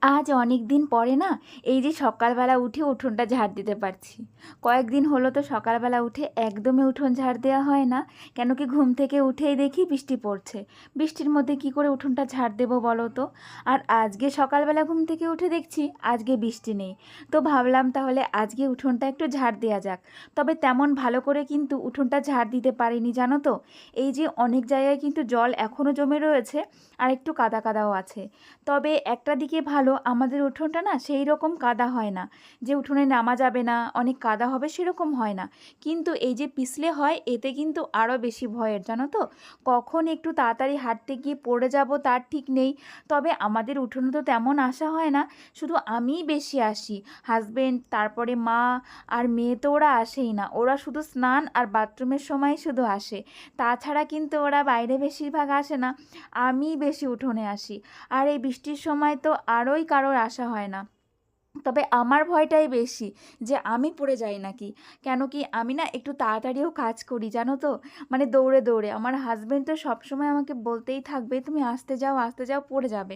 আজ অনেক দিন পরে না এই যে সকালবেলা উঠে উঠোনটা ঝাড় দিতে পারছি। কয়েকদিন হলো তো সকালবেলা উঠে একদমই উঠোন ঝাড় দেওয়া হয় না। কেন কি ঘুম থেকে উঠেই দেখি বৃষ্টি পড়ছে। বৃষ্টির মধ্যে কি করে উঠোনটা ঝাড় দেবো বলো তো? আর আজকে সকালবেলা ঘুম থেকে উঠে দেখছি আজকে বৃষ্টি নেই। তো ভাবলাম তাহলে আজকে উঠোনটা একটু ঝাড় দেওয়া যাক। তবে তেমন ভালো করে কিন্তু উঠোনটা ঝাড় দিতে পারিনি জানো তো। এই যে অনেক জায়গায় কিন্তু জল এখনও জমে রয়েছে আর একটু কাদা কাদাও আছে। তবে একটা দিকে ভালো, আমাদের উঠোনটা না সেই রকম কাদা হয় না, যে উঠোনে নামা যাবে না, অনেক কাদা হবে সেরকম হয় না। কিন্তু এই যে পিছলে হয় এতে কিন্তু আরও বেশি ভয়ের, জানো তো। কখন একটু তাড়াতাড়ি হাঁটতে গিয়ে পড়ে যাব তার ঠিক নেই। তবে আমাদের উঠোনে তো তেমন আসা হয় না, শুধু আমিই বেশি আসি। হাজবেন্ড, তারপরে মা আর মেয়ে তো ওরা আসেই না, ওরা শুধু স্নান আর বাথরুমের সময় শুধু আসে। তাছাড়া কিন্তু ওরা বাইরে বেশিরভাগ আসে না, আমিই বেশি উঠোনে আসি। আর এই বৃষ্টির সময় তো আরোই কারোর আসা হয় না। তবে আমার ভয়টাই বেশি যে আমি পড়ে যাই নাকি। কেন কি আমি না একটু তাড়াতাড়িও কাজ করি জানো তো, মানে দৌড়ে দৌড়ে। আমার হাজবেন্ড তো সবসময় আমাকে বলতেই থাকবে তুমি আস্তে যাও পড়ে যাবে।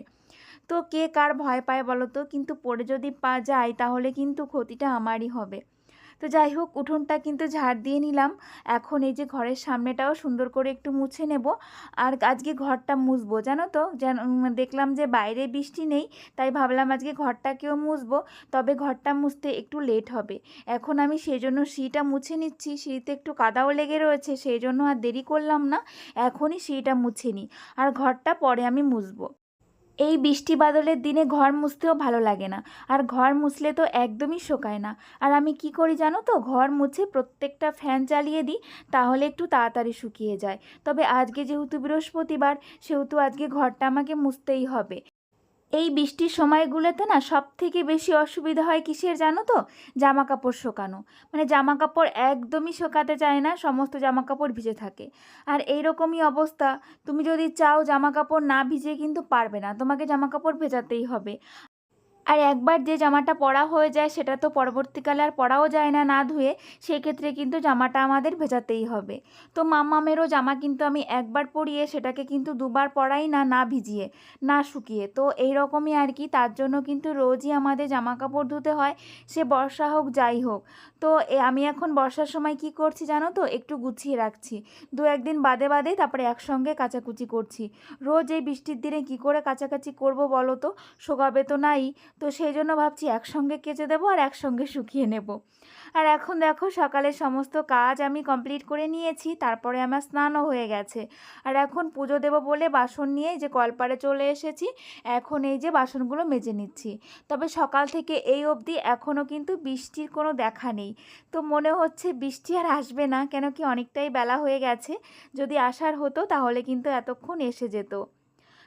তো কে কার ভয় পায় বলো তো, কিন্তু পড়ে যদি যায় তাহলে কিন্তু ক্ষতিটা আমারই হবে। তো যাই হোক, উঠোনটা কিন্তু ঝাড় দিয়ে নিলাম। এখন এই যে ঘরের সামনেটাও সুন্দর করে একটু মুছে নেব। আর আজকে ঘরটা মুছবো জানো তো, যেন দেখলাম যে বাইরে বৃষ্টি নেই, তাই ভাবলাম আজকে ঘরটাকেও মুছবো। তবে ঘরটা মুছতে একটু লেট হবে। এখন আমি সেই জন্য সিঁড়িটা মুছে নিচ্ছি, সিঁড়িতে একটু কাদাও লেগে রয়েছে, সেই জন্য আর দেরি করলাম না, এখনই সিঁড়িটা মুছে নিই। আর ঘরটা পরে আমি মুছবো। এই বৃষ্টি বাদলের দিনে ঘর মুছতেও ভালো লাগে না। আর ঘর মুছলে তো একদমই শোকায় না। আর আমি কি করি জানো তো, ঘর মুছে প্রত্যেকটা ফ্যান চালিয়ে দিই, তাহলে একটু তাড়াতাড়ি শুকিয়ে যায়। তবে আজকে যেহেতু বৃহস্পতিবার, সেহেতু আজকে ঘরটা আমাকে মুছতেই হবে। এই বৃষ্টির সময়গুলোতে না সব থেকে বেশি অসুবিধা হয় কিসের জানো তো? জামা কাপড় শোকানো। মানে জামা কাপড় একদমই শোকাতে চায় না, সমস্ত জামা কাপড় ভিজে থাকে। আর এই রকমই অবস্থা। তুমি যদি চাও জামা কাপড় না ভিজে কিন্তু পারবে না, তোমাকে জামা কাপড় ভেজাতেই হবে। আর একবার যে জামাটা পরা হয়ে যায় সেটা তো পরবর্তীকালে আর পরাও যায় না না ধুয়ে। সেক্ষেত্রে কিন্তু জামাটা আমাদের ভেজাতেই হবে। তো মাম্মামেরও জামা কিন্তু আমি একবার পরিয়ে সেটাকে কিন্তু দুবার পরাই না, না ভিজিয়ে না শুকিয়ে। তো এই রকমই আর কি, তার জন্য কিন্তু রোজই আমাদের জামা কাপড় ধুতে হয়, সে বর্ষা হোক যাই হোক। তো আমি এখন বর্ষার সময় কি করছি জানো তো, একটু গুছিয়ে রাখছি। দু একদিন বাদে বাদে তারপরে একসঙ্গে কাচাকুচি করছি। রোজ এই বৃষ্টির দিনে কি করে কাচাকাচি করব বলো তো, শোকাবে তো নাই। তো সেই জন্য ভাবছি একসঙ্গে কেচে দেবো আর একসঙ্গে শুকিয়ে নেব। আর এখন দেখো সকালের সমস্ত কাজ আমি কমপ্লিট করে নিয়েছি, তারপরে আমার স্নানও হয়ে গেছে। আর এখন পুজো দেবো বলে বাসন নিয়ে যে কলপাড়ে চলে এসেছি, এখন এই যে বাসনগুলো মেজে নিচ্ছি। তবে সকাল থেকে এই অবধি এখনও কিন্তু বৃষ্টির কোনো দেখা নেই। তো মনে হচ্ছে বৃষ্টি আর আসবে না, কেন কি অনেকটাই বেলা হয়ে গেছে। যদি আসার হতো তাহলে কিন্তু এতক্ষণ এসে যেত।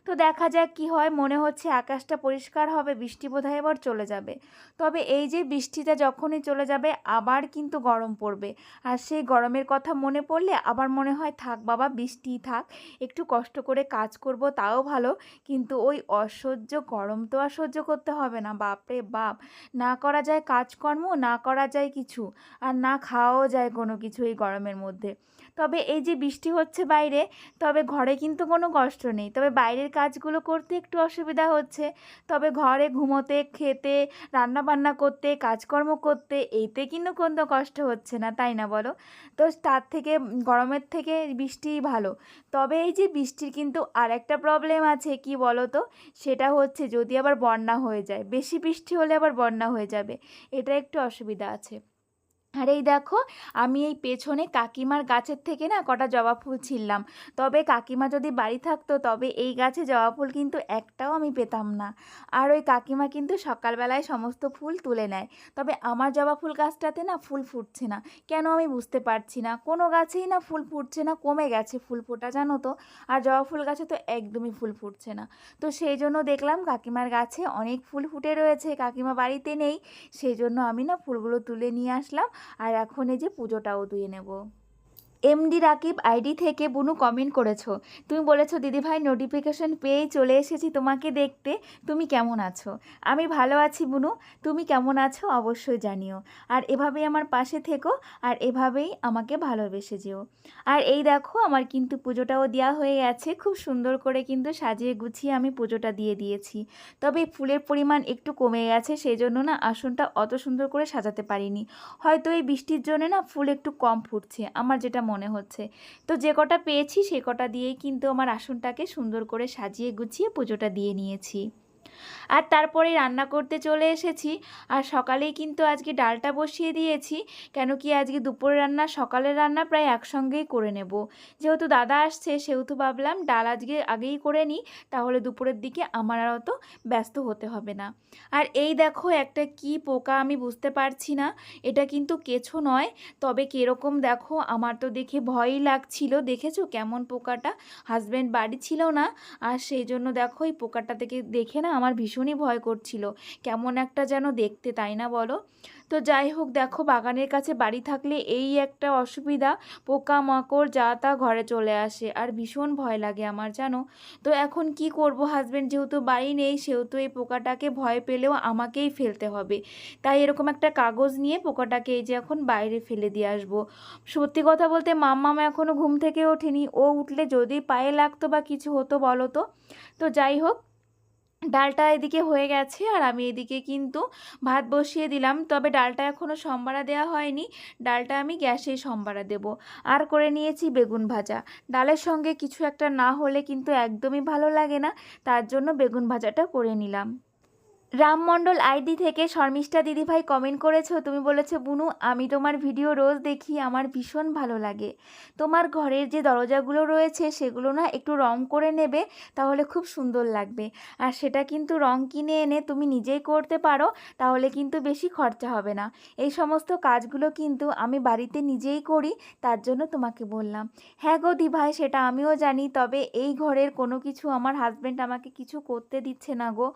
তো দেখা যাক কি হয়, মনে হচ্ছে আকাশটা পরিষ্কার হবে, বৃষ্টি বোধহয় এবার চলে যাবে। তবে এই যে বৃষ্টিটা যখনই চলে যাবে আবার কিন্তু গরম পড়বে। আর সেই গরমের কথা মনে পড়লে আবার মনে হয় থাক বাবা বৃষ্টিই থাক, একটু কষ্ট করে কাজ করব তাও ভালো। কিন্তু ওই অসহ্য গরম তো আর সহ্য করতে হবে না, বাপরে বাপ। না করা যায় কাজকর্ম, না করা যায় কিছু, আর না খাওয়াও যায় কোনো কিছু এই গরমের মধ্যে। তবে এই যে বৃষ্টি হচ্ছে বাইরে, তবে ঘরে কিন্তু কোনো কষ্ট নেই, তবে বাইরের কাজগুলো করতে একটু অসুবিধা হচ্ছে। তবে ঘরে ঘুমোতে, খেতে, রান্না বান্না করতে, কাজকর্ম করতে এতে কিন্তু কোনো কষ্ট হচ্ছে না, তাই না বলো? তো তার থেকে গরমের থেকে বৃষ্টিই ভালো। তবে এই যে বৃষ্টির কিন্তু আর একটা প্রবলেম আছে, কি বলো তো? সেটা হচ্ছে যদি আবার বন্যা হয়ে যায়, বেশি বৃষ্টি হলে আবার বন্যা হয়ে যাবে, এটা একটু অসুবিধা আছে। আর এই দেখো, আমি এই পেছনে কাকিমার গাছের থেকে না কটা জবা ফুল ছিললাম। তবে কাকিমা যদি বাড়ি থাকতো তবে এই গাছে জবা ফুল কিন্তু একটাও আমি পেতাম না। আর ওই কাকিমা কিন্তু সকালবেলায় সমস্ত ফুল তুলে নেয়। তবে আমার জবা ফুল গাছটাতে না ফুল ফুটছে না, কেন আমি বুঝতে পারছি না। কোনো গাছেই না ফুল ফুটছে না, কমে গেছে ফুল ফোটা জানো তো। আর জবা ফুল গাছে তো একদমই ফুল ফুটছে না। তো সেই জন্য দেখলাম কাকিমার গাছে অনেক ফুল ফুটে রয়েছে, কাকিমা বাড়িতে নেই, সেই জন্য আমি না ফুলগুলো তুলে নিয়ে আসলাম। আর এখন এই যে পুজোটাও দিয়ে নেব। এমডি রাকিব আইডি থেকে বুনু কমেন্ট করেছো। তুমি বলেছো দিদিভাই নোটিফিকেশন পেয়েই চলে এসেছি তোমাকে দেখতে, তুমি কেমন আছো? আমি ভালো আছি বুনু, তুমি কেমন আছো অবশ্যই জানিও। আর এভাবেই আমার পাশে থেকো, আর এভাবেই আমাকে ভালোবেসে যেও। আর এই দেখো আমার কিন্তু পুজোটাও দেওয়া হয়ে গেছে, খুব সুন্দর করে কিন্তু সাজিয়ে গুছিয়ে আমি পুজোটা দিয়ে দিয়েছি। তবে ফুলের পরিমাণ একটু কমে গেছে, সেই জন্য না আসনটা অত সুন্দর করে সাজাতে পারিনি। হয়তো এই বৃষ্টির জন্য না ফুল একটু কম ফুটছে আমার যেটা মনে হচ্ছে। তো যে কটা পেয়েছি সে কটা দিয়েই কিন্তু আমার আসনটাকে সুন্দর করে সাজিয়ে গুছিয়ে পুজোটা দিয়ে নিয়েছি। আর তারপরে রান্না করতে চলে এসেছি। আর সকালেই কিন্তু আজকে ডালটা বসিয়ে দিয়েছি, কেন কি আজকে দুপুরের রান্না সকালের রান্না প্রায় একসঙ্গেই করে নেব। যেহেতু দাদা আসছে সেহেতু ভাবলাম ডাল আজকে আগেই করে নিই, তাহলে দুপুরের দিকে আমার আর অত ব্যস্ত হতে হবে না। আর এই দেখো একটা কি পোকা আমি বুঝতে পারছি না, এটা কিন্তু কেঁচো নয়, তবে কীরকম দেখো আমার তো দেখে ভয়ই লাগছিল। দেখেছো কেমন পোকাটা? হাজব্যান্ড বাড়ি ছিল না, আর সেই জন্য দেখো এই পোকাটা থেকে দেখে না আমার ভীষণই ভয় করছিল, কেমন একটা যেন দেখতে, তাই না বলো? তো যাই হোক, দেখো বাগানের কাছে বাড়ি থাকলে এই একটা অসুবিধা, পোকামাকড় যা তা ঘরে চলে আসে আর ভীষণ ভয় লাগে আমার, জানো? তো এখন কি করব, হাজব্যান্ড যেহেতু বাড়ি নেই সেহেতু এই পোকাটাকে ভয় পেলেও আমাকেই ফেলতে হবে। তাই এরকম একটা কাগজ নিয়ে পোকাটাকে এই যে এখন বাইরে ফেলে দিয়ে আসবো। সত্যি কথা বলতে মাম্মাম এখনও ঘুম থেকে ওঠেনি, ও উঠলে যদি পায়ে লাগতো বা কিছু হতো বলো তো। তো যাই হোক, ডালটা এদিকে হয়ে গেছে আর আমি এদিকে কিন্তু ভাত বসিয়ে দিলাম। তবে ডালটা এখনও সম্বারা দেওয়া হয়নি, ডালটা আমি গ্যাসেই সম্বারা দেব। আর করে নিয়েছি বেগুন ভাজা। ডালের সঙ্গে কিছু একটা না হলে কিন্তু একদমই ভালো লাগে না, তার জন্য বেগুন ভাজাটা করে নিলাম। রামমণ্ডল আইডি থেকে শর্মিষ্ঠা দিদিভাই কমেন্ট করেছো, তুমি বলেছো বুনু আমি তোমার ভিডিও রোজ দেখি, আমার ভীষণ ভালো লাগে। তোমার ঘরের যে দরজাগুলো রয়েছে সেগুলো না একটু রং করে নেবে, তাহলে খুব সুন্দর লাগবে। আর সেটা কিন্তু রং কিনে এনে তুমি নিজেই করতে পারো, তাহলে কিন্তু বেশি খরচা হবে না। এই সমস্ত কাজগুলো কিন্তু আমি বাড়িতে নিজেই করি, তার জন্য তোমাকে বললাম। হ্যাঁ গো দিভাই, সেটা আমিও জানি, তবে এই ঘরের কোনো কিছু আমার হাজব্যান্ড আমাকে কিছু করতে দিচ্ছে না গো।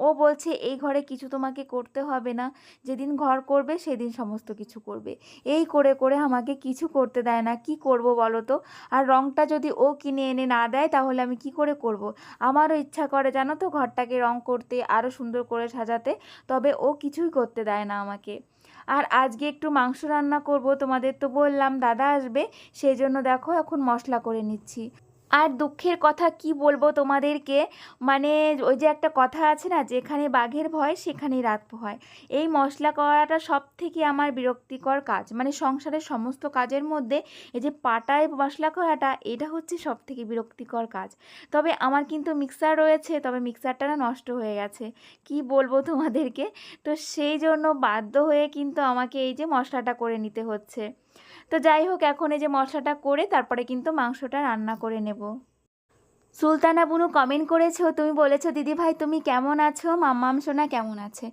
ও বলছে এই ঘরে কিছু তোমাকে করতে হবে না, যেদিন ঘর করবে সেদিন সমস্ত কিছু করবে। এই করে করে আমাকে কিছু করতে দেয় না, কি করব বলো তো? আর রংটা যদি ও কিনে এনে না দেয় তাহলে আমি কি করে করব? আমারও ইচ্ছা করে জানো তো ঘরটাকে রং করতে, আরও সুন্দর করে সাজাতে, তবে ও কিছুই করতে দেয় না আমাকে। আর আজকে একটু মাংস রান্না করব, তোমাদের তো বললাম দাদা আসবে, সেই জন্য দেখো এখন মশলা করে নিচ্ছি। আর দুঃখের কথা কি বলবো তোমাদেরকে, মানে ওই যে একটা কথা আছে না, যেখানে বাঘের ভয় সেখানেই রাত হয়। এই মশলা করাটা সব থেকে আমার বিরক্তিকর কাজ, মানে সংসারের সমস্ত কাজের মধ্যে এই যে পাটায় মশলা করাটা, এটা হচ্ছে সব থেকে বিরক্তিকর কাজ। তবে আমার কিন্তু মিক্সার রয়েছে, তবে মিক্সারটা না নষ্ট হয়ে গেছে, কি বলবো তোমাদেরকে। তো সেই জন্য বাধ্য হয়ে কিন্তু আমাকে এই যে মশলাটা করে নিতে হচ্ছে। তো যাই হোক, এখন এই যে মশলাটা করে তারপরে কিন্তু মাংসটা রান্না করে নেব। সুলতানা বুনু কমেন্ট করেছো, তুমি বলেছো দিদিভাই তুমি কেমন আছো, মাম্মাম সোনা কেমন আছে?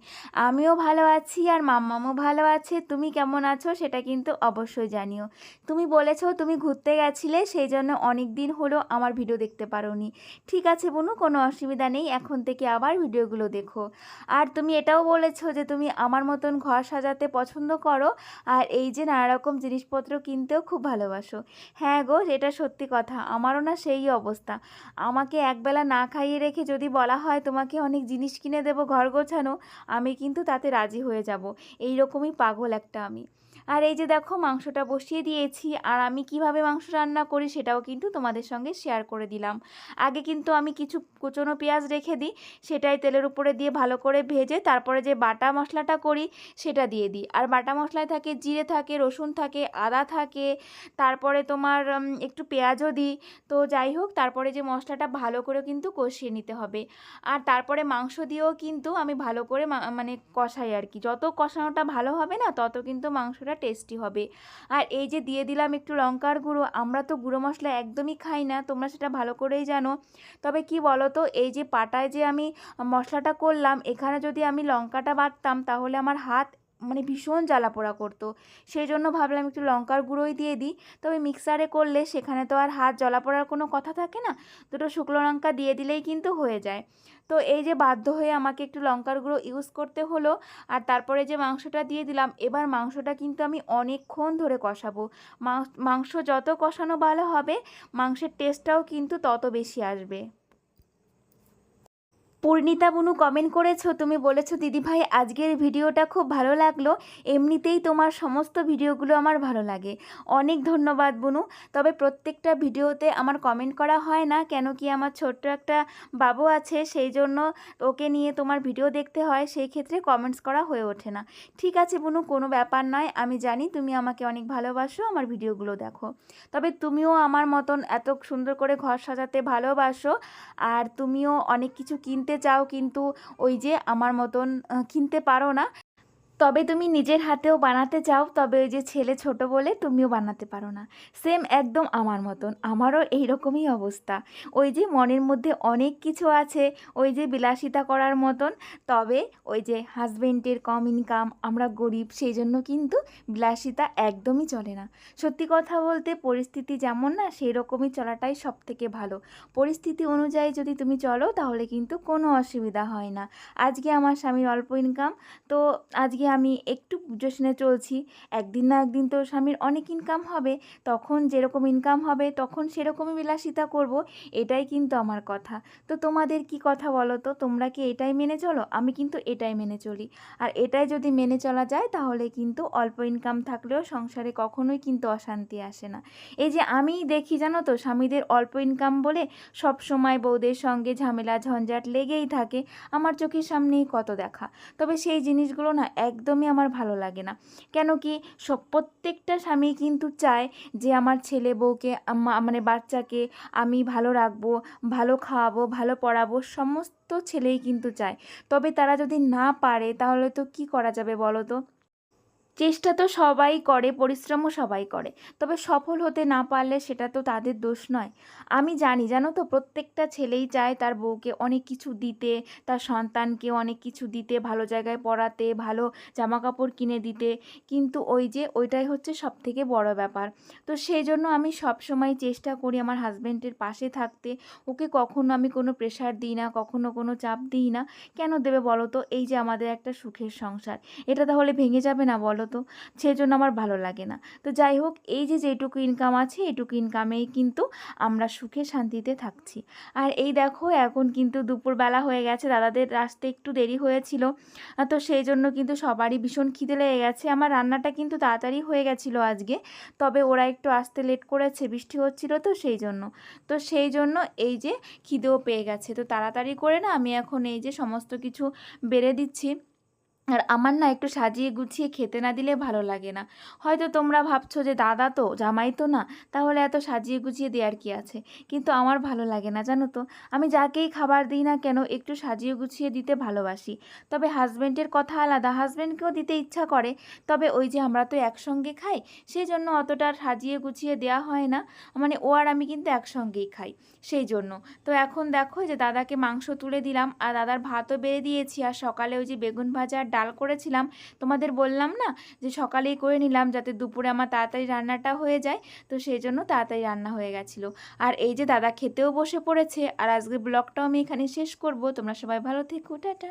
আমিও ভালো আছি আর মাম্মামও ভালো আছে, তুমি কেমন আছো সেটা কিন্তু অবশ্যই জানিও। তুমি বলেছো তুমি ঘুরতে গেছিলে, সেই জন্য অনেক দিন হলো আমার ভিডিও দেখতে পারোনি। ঠিক আছে বুনু, কোনো অসুবিধা নেই, এখন থেকে আবার ভিডিওগুলো দেখো। আর তুমি এটাও বলেছো যে তুমি আমার মতন ঘর সাজাতে পছন্দ করো, আর এই যে নানা রকম জিনিসপত্র কিনতেও খুব ভালোবাসো। হ্যাঁ গো, এটা সত্যি কথা, আমারও না সেই অবস্থা। আমাকে একবেলা না খাইয়ে রেখে যদি বলা হয় তোমাকে অনেক জিনিস কিনে দেবো ঘর গোছানো, আমি কিন্তু তাতে রাজি হয়ে যাব। এই রকমই পাগল একটা আমি। আর এই যে দেখো মাংসটা বসিয়ে দিয়েছি, আর আমি কিভাবে মাংস রান্না করি সেটাও কিন্তু তোমাদের সঙ্গে শেয়ার করে দিলাম। আগে কিন্তু আমি কিছু কুচনো পেঁয়াজ রেখে দিই, সেটাই তেলের উপরে দিয়ে ভালো করে ভেজে তারপরে যে বাটা মশলাটা করি সেটা দিয়ে দিই। আর বাটা মশলায় থাকে জিরে থাকে, রসুন থাকে, আদা থাকে, তারপরে তোমার একটু পেঁয়াজও দিই। তো যাই হোক, তারপরে যে মশলাটা ভালো করে কিন্তু কষিয়ে নিতে হবে। আর তারপরে মাংস দিয়েও কিন্তু আমি ভালো করে মানে কষাই আর কি, যত কষানোটা ভালো হবে না তত কিন্তু মাংসটা টেস্টি হবে। আর এই যে দিয়ে দিলাম একটু লঙ্কার গুঁড়ো, আমরা তো গুঁড়ো মশলা একদমই খাই না, তোমরা সেটা ভালো করেই জানো। তবে কি বলো তো, এই যে পাটায় যে আমি মশলাটা করলাম, এখানে যদি আমি লঙ্কাটা বাটতাম তাহলে আমার হাত মানে ভীষণ জ্বালা পোড়া করতো। সেই জন্য ভাবলাম একটু লঙ্কার গুঁড়োই দিয়ে দিই। তবে মিক্সারে করলে সেখানে তো আর হাত জ্বালা পোড়ার কোনো কথা থাকে না, দুটো শুকনো লঙ্কা দিয়ে দিলেই কিন্তু হয়ে যায়। তো এই যে বাধ্য হয়ে আমাকে একটু লঙ্কার গুঁড়ো ইউজ করতে হলো। আর তারপরে যে মাংসটা দিয়ে দিলাম, এবার মাংসটা কিন্তু আমি অনেকক্ষণ ধরে কষাবো। মাংস যত কষানো ভালো হবে, মাংসের টেস্টটাও কিন্তু তত বেশি আসবে। পূর্ণিতা বুনু কমেন্ট করেছো, তুমি বলেছো দিদিভাই আজকের ভিডিওটা খুব ভালো লাগলো, এমনিতেই তোমার সমস্ত ভিডিওগুলো আমার ভালো লাগে। অনেক ধন্যবাদ বুনু। তবে প্রত্যেকটা ভিডিওতে আমার কমেন্ট করা হয় না, কেন কি আমার ছোট্ট একটা বাবু আছে, সেই জন্য ওকে নিয়ে তোমার ভিডিও দেখতে হয়, সেই ক্ষেত্রে কমেন্টস করা হয়ে ওঠে না। ঠিক আছে বুনু, কোনো ব্যাপার নয়, আমি জানি তুমি আমাকে অনেক ভালোবাসো, আমার ভিডিওগুলো দেখো। তবে তুমিও আমার মতন এত সুন্দর করে ঘর সাজাতে ভালোবাসো, আর তুমিও অনেক কিছু কিনতে চাও, কিন্তু ওই যে আমার মতন কিনতে পারো না। তবে তুমি নিজের হাতেও বানাতে চাও, তবে ওই যে ছেলে ছোট বলে তুমিও বানাতে পারো না। সেম একদম আমার মতন, আমারও এই রকমই অবস্থা। ওই যে মনের মধ্যে অনেক কিছু আছে, ওই যে বিলাসিতা করার মতন, তবে ওই যে হাজবেন্ডের কম ইনকাম, আমরা গরিব, সেই জন্য কিন্তু বিলাসিতা একদমই চলে না। সত্যি কথা বলতে পরিস্থিতি যেমন না, সেই রকমই চলাটাই সব থেকে ভালো। পরিস্থিতি অনুযায়ী যদি তুমি চলো তাহলে কিন্তু কোনো অসুবিধা হয় না। আজকে আমার স্বামীর অল্প ইনকাম, তো আজকে আমি একটু বুঝে শুনে চলছি। একদিন না একদিন তো স্বামীর অনেক ইনকাম হবে, তখন যেরকম ইনকাম হবে তখন সেরকমই বিলাসিতা করব, এটাই কিন্তু আমার কথা। তো তোমাদের কি কথা বলো তো, তোমরা কি এটাই মেনে চলো? আমি কিন্তু এটাই মেনে চলি। আর এটাই যদি মেনে চলা যায় তাহলে কিন্তু অল্প ইনকাম থাকলেও সংসারে কখনোই কিন্তু অশান্তি আসে না। এই যে আমি দেখি জানো তো, স্বামীদের অল্প ইনকাম বলে সব সময় বউদের সঙ্গে ঝামেলা ঝঞ্ঝাট লেগেই থাকে। আমার চোখের সামনেই কত দেখা। তবে সেই জিনিসগুলো না একদমই আমার ভালো লাগে না। কেন কি প্রত্যেকটা স্বামী কিন্তু চায় যে আমার ছেলে বউকে মানে বাচ্চাকে আমি ভালো রাখবো, ভালো খাওয়াবো, ভালো পড়াবো, সমস্ত ছেলেই কিন্তু চায়। তবে তারা যদি না পারে তাহলে তো কি করা যাবে বলো তো? চেষ্টা তো সবাই করে, পরিশ্রমও সবাই করে, তবে সফল হতে না পারলে সেটা তো তাদের দোষ নয়। আমি জানি জানো তো, প্রত্যেকটা ছেলেই চায় তার বউকে অনেক কিছু দিতে, তার সন্তানকে অনেক কিছু দিতে, ভালো জায়গায় পড়াতে, ভালো জামা কাপড় কিনে দিতে, কিন্তু ওই যে ওইটাই হচ্ছে সব থেকে বড় ব্যাপার। তো সেই জন্য আমি সব সময় চেষ্টা করি আমার হাজব্যান্ডের পাশে থাকতে। ওকে কখনো আমি কোনো প্রেশার দিই না, কখনো কোনো চাপ দিই না। কেন দেবে বলো তো? এই যে আমাদের একটা সুখের সংসার, এটা তাহলে ভেঙে যাবে না বলো তো? সেজন্য আমার ভালো লাগে না। তো যাই হোক, এই যে যেটুকু ইনকাম আছে এটুকু ইনকামেই কিন্তু আমরা সুখে শান্তিতে থাকছি। আর এই দেখো এখন কিন্তু দুপুরবেলা হয়ে গেছে, দাদাদের আসতে একটু দেরি হয়েছিল, তো সেই জন্য কিন্তু সবারই ভীষণ খিদে লেগে গেছে। আমার রান্নাটা কিন্তু তাড়াতাড়ি হয়ে গেছিলো আজকে, তবে ওরা একটু আসতে লেট করেছে, বৃষ্টি হচ্ছিল তো সেই জন্য। তো সেই জন্য এই যে খিদেও পেয়ে গেছে, তো তাড়াতাড়ি করে না আমি এখন এই যে সমস্ত কিছু বেড়ে দিচ্ছি। আর আমার না একটু সাজিয়ে গুছিয়ে খেতে না দিলে ভালো লাগে না। হয়তো তোমরা ভাবছো যে দাদা তো, জামাই তো না, তাহলে এত সাজিয়ে গুছিয়ে দেওয়ার কি আছে? কিন্তু আমার ভালো লাগে না জানো তো। আমি যাকেই খাবার দিই না কেন একটু সাজিয়ে গুছিয়ে দিতে ভালোবাসি। তবে হাজব্যান্ডের কথা আলাদা, হাজব্যান্ডকেও দিতে ইচ্ছা করে, তবে ওই যে আমরা তো একসঙ্গে খাই, সেই জন্য অতটা সাজিয়ে গুছিয়ে দেওয়া হয় না। মানে ও আর আমি কিন্তু একসঙ্গেই খাই, সেই জন্য। তো এখন দেখো যে দাদাকে মাংস তুলে দিলাম, আর দাদার ভাতও বেড়ে দিয়েছি, আর সকালে ওই যে বেগুন ভাজা আর ডাল করেছিলাম, তোমাদের বললাম না যে সকালেই করে নিলাম যাতে দুপুরে আমার তাড়াতাড়ি রান্নাটা হয়ে যায়, তো সেই জন্য তাড়াতাড়ি রান্না হয়ে গেছিলো। আর এই যে দাদা খেতেও বসে পড়েছে, আর আজকের ব্লগটাও আমি এখানে শেষ করব। তোমরা সবাই ভালো থেকো, টাটা।